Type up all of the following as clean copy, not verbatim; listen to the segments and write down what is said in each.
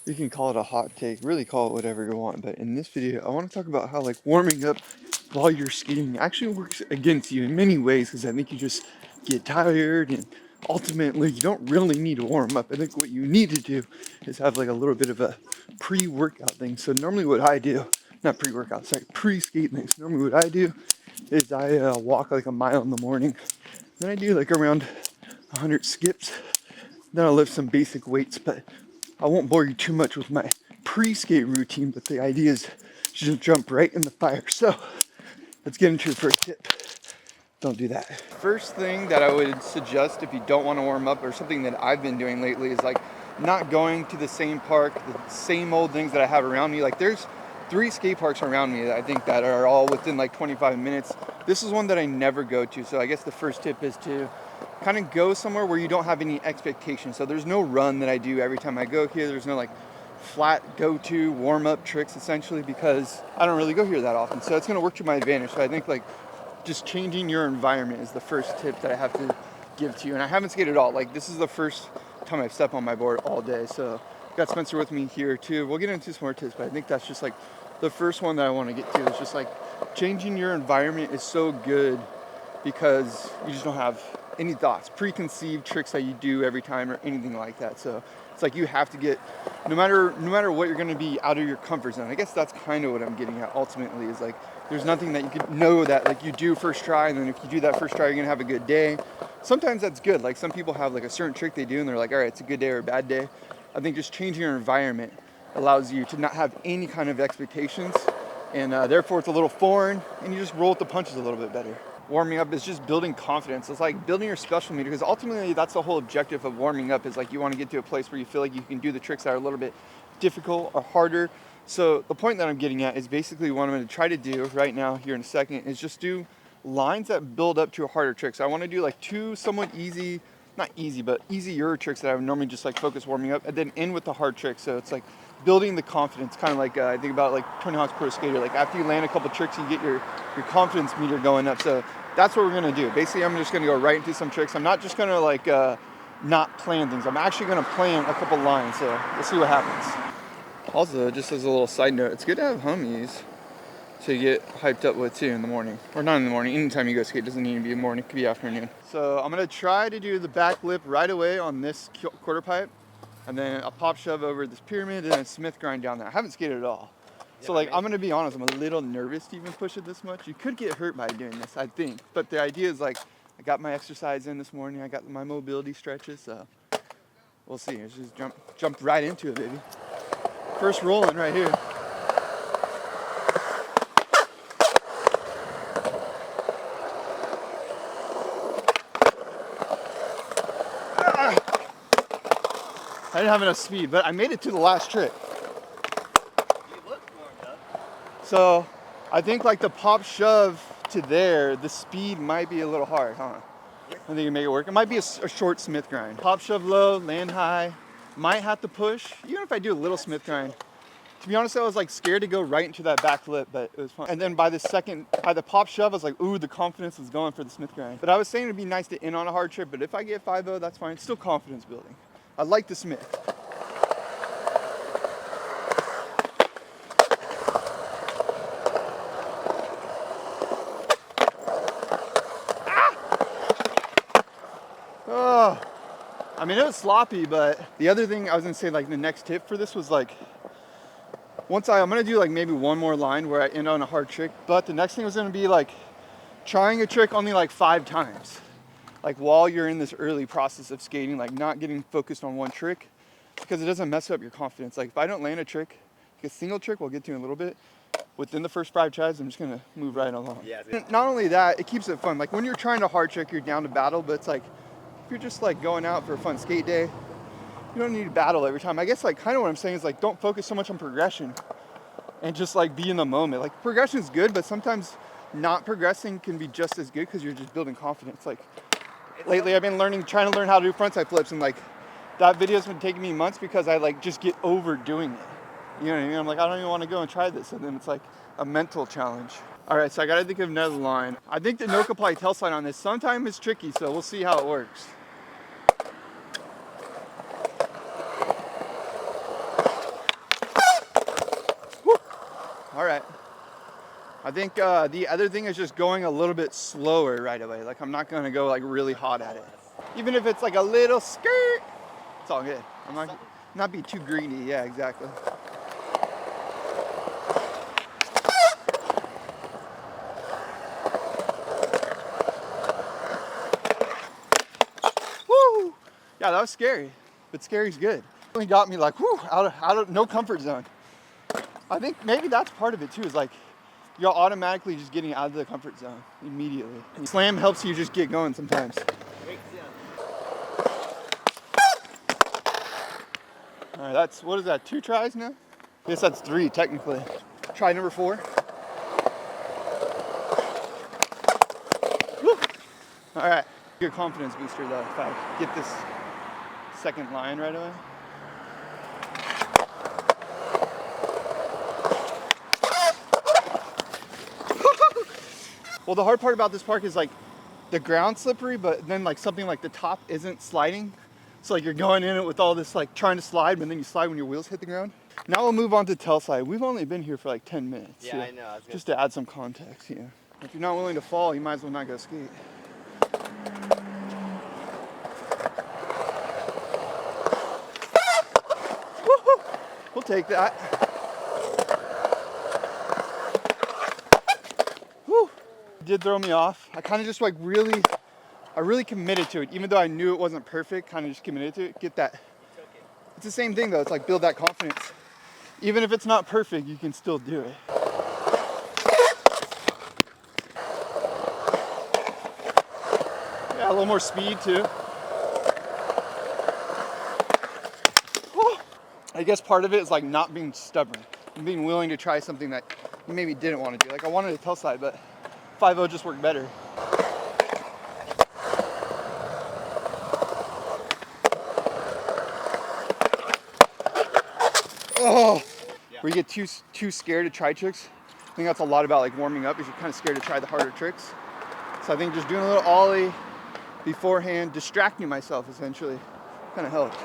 You can call it a hot take, really call it whatever you want, but in this video, I want to talk about how like warming up while you're skating actually works against you in many ways, because I think you just get tired and ultimately you don't really need to warm up. I think what you need to do is have like a little bit of a pre-workout thing. So normally what I do, not pre-workout, sorry, pre-skate thing. So normally what I do is I walk like a mile in the morning. Then I do like around 100 skips. Then I'll lift some basic weights, but I won't bore you too much with my pre-skate routine, but the idea is just jump right in the fire. So let's get into your first tip. Don't do that. First thing that I would suggest if you don't want to warm up, or something that I've been doing lately, is like not going to the same park, the same old things that I have around me. Like there's 3 skate parks around me that I think that are all within like 25 minutes. This is one that I never go to. So I guess the first tip is to kind of go somewhere where you don't have any expectations. So there's no run that I do every time I go here. There's no like flat go-to warm-up tricks essentially, because I don't really go here that often. So it's going to work to my advantage. So I think like just changing your environment is the first tip that I have to give to you. And I haven't skated at all. Like this is the first time I've stepped on my board all day. So I've got Spencer with me here too. We'll get into some more tips, but I think that's just like the first one that I want to get to, is just like changing your environment is so good, because you just don't have any thoughts, preconceived tricks that you do every time or anything like that. So it's like you have to get, no matter what, you're going to be out of your comfort zone. I guess that's kind of what I'm getting at ultimately, is like there's nothing that you could know that like you do first try, and then if you do that first try, you're going to have a good day. Sometimes that's good. Like some people have like a certain trick they do and they're like, all right, it's a good day or a bad day. I think just changing your environment allows you to not have any kind of expectations, and therefore it's a little foreign, and you just roll with the punches a little bit better. Warming up is just building confidence. It's like building your special meter, because ultimately that's the whole objective of warming up, is like you want to get to a place where you feel like you can do the tricks that are a little bit difficult or harder. So the point that I'm getting at is basically what I'm going to try to do right now here in a second is just do lines that build up to a harder trick. So I want to do like 2 somewhat easy, not easy, but easier tricks that I would normally just like focus warming up, and then end with the hard trick. So it's like building the confidence, kind of like I think about like Tony Hawk's Pro Skater. Like after you land a couple tricks, you get your confidence meter going up. So that's what we're gonna do. Basically, I'm just gonna go right into some tricks. I'm not just gonna like not plan things. I'm actually gonna plan a couple lines. So we'll see what happens. Also, just as a little side note, it's good to have homies to get hyped up with too in the morning. Or not in the morning, anytime you go skate. It doesn't need to be morning, it could be afternoon. So I'm gonna try to do the back lip right away on this quarter pipe, and then a pop shove over this pyramid, and then a Smith grind down there. I haven't skated at all. So like, I'm gonna be honest, I'm a little nervous to even push it this much. You could get hurt by doing this, I think. But the idea is like, I got my exercise in this morning, I got my mobility stretches, so we'll see. Let's just jump right into it, baby. First rolling right here. I didn't have enough speed, but I made it to the last trick. You look warmed up. So I think like the pop shove to there, the speed might be a little hard, huh? I think you make it work. It might be a short Smith grind. Pop shove low, land high. Might have to push, even if I do a little Smith grind. To be honest, I was like scared to go right into that back lip, but it was fun. And then by the pop shove, I was like, ooh, the confidence is going for the Smith grind. But I was saying it'd be nice to end on a hard trip, but if I get 5-0, that's fine. It's still confidence building. I like the Smith. Oh, I mean, it was sloppy, but the other thing I was gonna say, like the next tip for this was like, I'm gonna do like maybe one more line where I end on a hard trick, but the next thing was gonna be like trying a trick only like 5 times. Like while you're in this early process of skating, like not getting focused on one trick, because it doesn't mess up your confidence. Like if I don't land a trick, like a single trick we'll get to in a little bit, within the first 5 tries, I'm just gonna move right along. Yeah. Not only that, it keeps it fun. Like when you're trying to hard trick, you're down to battle, but it's like, if you're just like going out for a fun skate day, you don't need to battle every time. I guess like kind of what I'm saying is like, don't focus so much on progression and just like be in the moment. Like progression is good, but sometimes not progressing can be just as good because you're just building confidence. Like lately I've been trying to learn how to do frontside flips, and like that video's been taking me months because I like just get overdoing it. You know what I mean? I'm like, I don't even want to go and try this. And then it's like a mental challenge. All right, so I got to think of another line. I think the no comply tail slide on this sometimes is tricky, so we'll see how it works. All right. I think the other thing is just going a little bit slower right away. Like I'm not gonna go like really hot at it. Even if it's like a little skirt, it's all good. I'm not be too greedy. Yeah, exactly. Woo! Yeah, that was scary, but scary's good. It really got me like, whoo, out of no comfort zone. I think maybe that's part of it too, is like you're automatically just getting out of the comfort zone immediately. And slam helps you just get going sometimes. All right, that's, what is that, 2 tries now? I guess that's 3 technically. Try number 4. Woo! All right, good confidence booster though if I get this second line right away. Well, the hard part about this park is like the ground's slippery, but then like something like the top isn't sliding. So like you're going in it with all this like trying to slide, but then you slide when your wheels hit the ground. Now we'll move on to tail slide. We've only been here for like 10 minutes. Yeah, I know. Just to add some context, yeah. If you're not willing to fall, you might as well not go skate. Woo-hoo! We'll take that. Woo! It did throw me off. I kind of just like I really committed to it, even though I knew it wasn't perfect, kind of just committed to it. Get that. It's the same thing though, it's like build that confidence. Even if it's not perfect, you can still do it. Yeah, a little more speed too. Oh, I guess part of it is like not being stubborn and being willing to try something that you maybe didn't want to do. Like I wanted a tail slide, but 5.0 just worked better. Oh, yeah. Where you get too scared to try tricks. I think that's a lot about like warming up, is you're kind of scared to try the harder tricks. So I think just doing a little ollie beforehand, distracting myself essentially, kind of helps.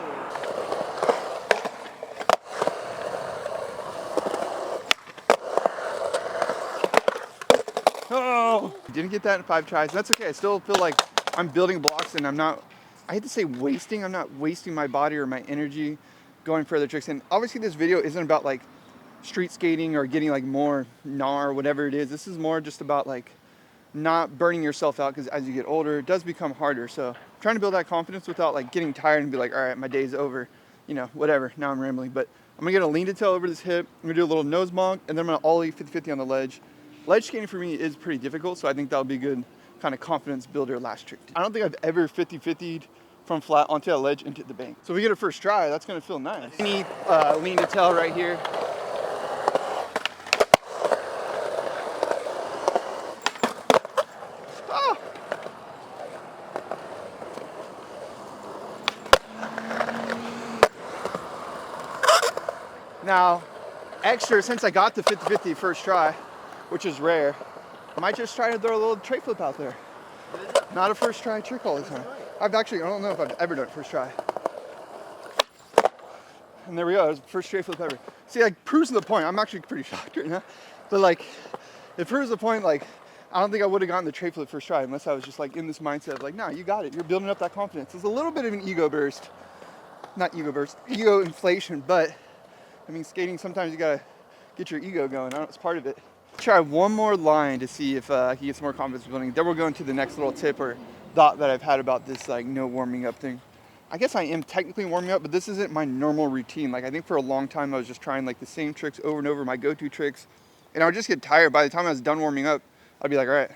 Oh, didn't get that in 5 tries. That's okay. I still feel like I'm building blocks and I'm not, I hate to say wasting, I'm not wasting my body or my energy going for other tricks. And obviously this video isn't about like street skating or getting like more gnar or whatever it is. This is more just about like not burning yourself out, because as you get older it does become harder. So trying to build that confidence without like getting tired and be like, all right, my day's over, you know, whatever. Now I'm rambling, but I'm gonna get a lean to tail over this hip. I'm gonna do a little nose bonk, and then I'm gonna ollie 50-50 on the ledge. Ledge skating for me is pretty difficult, so I think that'll be a good kind of confidence builder last trick. I don't think I've ever 50-50'd from flat onto a ledge into the bank. So we get a first try, that's gonna feel nice. Any lean to tail right here. Oh. Now, extra, since I got the 50-50 first try, which is rare, I might just try to throw a little tray flip out there. Not a first try trick all the time. I don't know if I've ever done it first try. And there we go, it was the first tray flip ever. See, like, proves the point. I'm actually pretty shocked right now. But like, it proves the point, like, I don't think I would have gotten the tray flip first try unless I was just like in this mindset of like, no, you got it. You're building up that confidence. It's a little bit of an ego burst. Not ego burst, ego inflation, but I mean, skating, sometimes you gotta get your ego going. It's part of it. Try one more line to see if I can get some more confidence building. Then we'll go into the next little tip or thought that I've had about this like no warming up thing. I guess I am technically warming up, but this isn't my normal routine. Like I think for a long time I was just trying like the same tricks over and over, my go-to tricks, and I would just get tired. By the time I was done warming up, I'd be like, all right,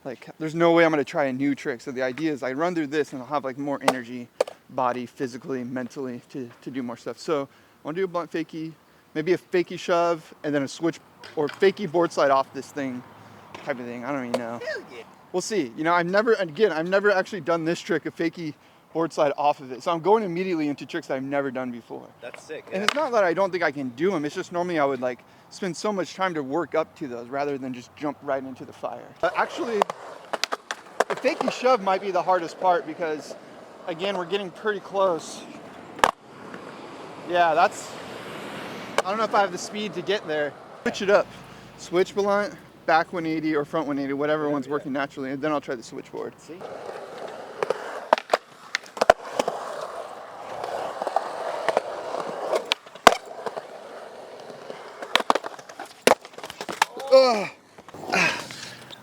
like there's no way I'm gonna try a new trick. So the idea is I run through this and I'll have like more energy, body, physically, mentally to do more stuff. So I wanna do a blunt fakie, maybe a fakie shove, and then a switch or fakie board slide off this thing type of thing. I don't even know. We'll see. You know, I've never actually done this trick, a fakie board slide off of it. So I'm going immediately into tricks that I've never done before. That's sick. Yeah. And it's not that I don't think I can do them. It's just normally I would like spend so much time to work up to those rather than just jump right into the fire. But actually, the fakie shove might be the hardest part because, again, we're getting pretty close. Yeah, I don't know if I have the speed to get there. Switch it up. switch blunt, back 180 or front 180, whatever one's working naturally, and then I'll try the switchboard. See? Ugh.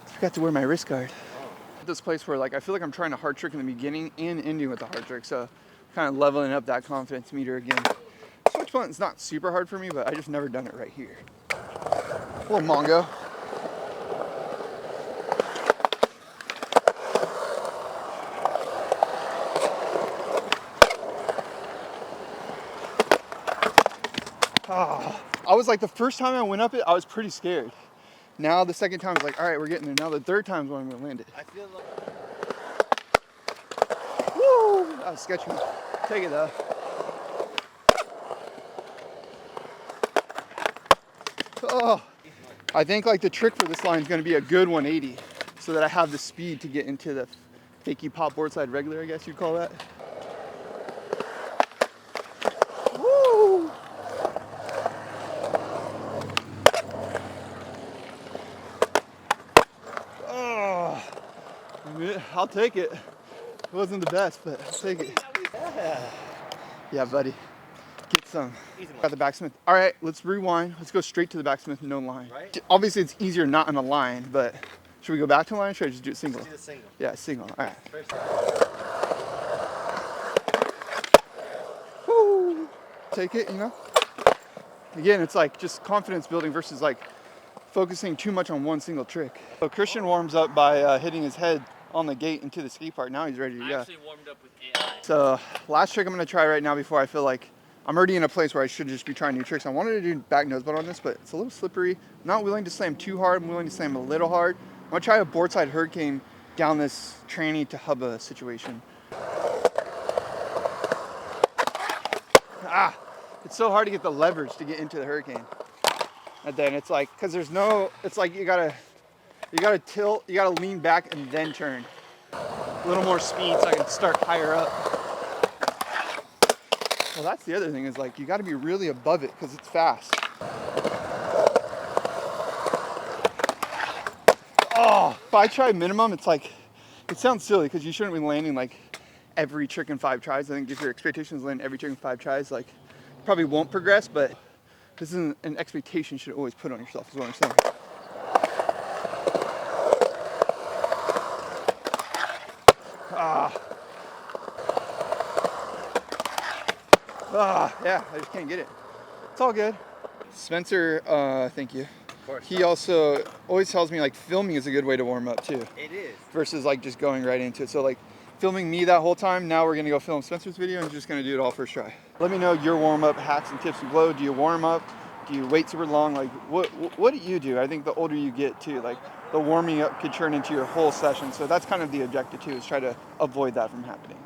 Forgot to wear my wrist guard. This place where like I feel like I'm trying a hard trick in the beginning and ending with a hard trick, so kind of leveling up that confidence meter again. Switch blunt is not super hard for me, but I just never done it right here. A little Mongo. Oh, I was like, the first time I went up it, I was pretty scared. Now the second time, I was like, all right, we're getting there. Now the third time is when I'm gonna land it. I feel like... Woo! That was sketchy. Take it though. Oh, I think like the trick for this line is gonna be a good 180 so that I have the speed to get into the fakey pop board side regular, I guess you'd call that. Woo! Oh, I'll take it. It wasn't the best, but I'll take it. Yeah, buddy. Get some. Got the backsmith. All right, let's rewind. Let's go straight to the backsmith, no line. Right? Obviously, it's easier not in a line, but should we go back to a line or should I just do it single? Do the single. Yeah, single. All right. First. Woo! Take it, you know? Again, it's like just confidence building versus like focusing too much on one single trick. So Christian warms up by hitting his head on the gate into the skate park. Now he's ready to go. I actually warmed up with AI. So last trick I'm gonna try right now before I feel like I'm already in a place where I should just be trying new tricks. I wanted to do back nose butt on this, but it's a little slippery. I'm not willing to slam too hard. I'm willing to slam a little hard. I'm gonna try a boardside hurricane down this tranny to hubba situation. Ah, it's so hard to get the leverage to get into the hurricane. And then it's like, cause there's no, it's like you gotta tilt, you gotta lean back and then turn. A little more speed so I can start higher up. Well, that's the other thing is like, you gotta be really above it because it's fast. Oh, if I try minimum, it's like, it sounds silly because you shouldn't be landing like every trick in 5 tries. I think if your expectation is land every trick in 5 tries, like you probably won't progress, but this isn't an expectation you should always put on yourself is what I'm saying. Yeah, I just can't get it. It's all good. Spencer, thank you. Of course. He also always tells me like filming is a good way to warm up too. It is. Versus like just going right into it. So like filming me that whole time, now we're gonna go film Spencer's video and just gonna do it all first try. Let me know your warm up hacks and tips below. Do you warm up? Do you wait super long? Like what do you do? I think the older you get too, like the warming up could turn into your whole session. So that's kind of the objective too, is try to avoid that from happening.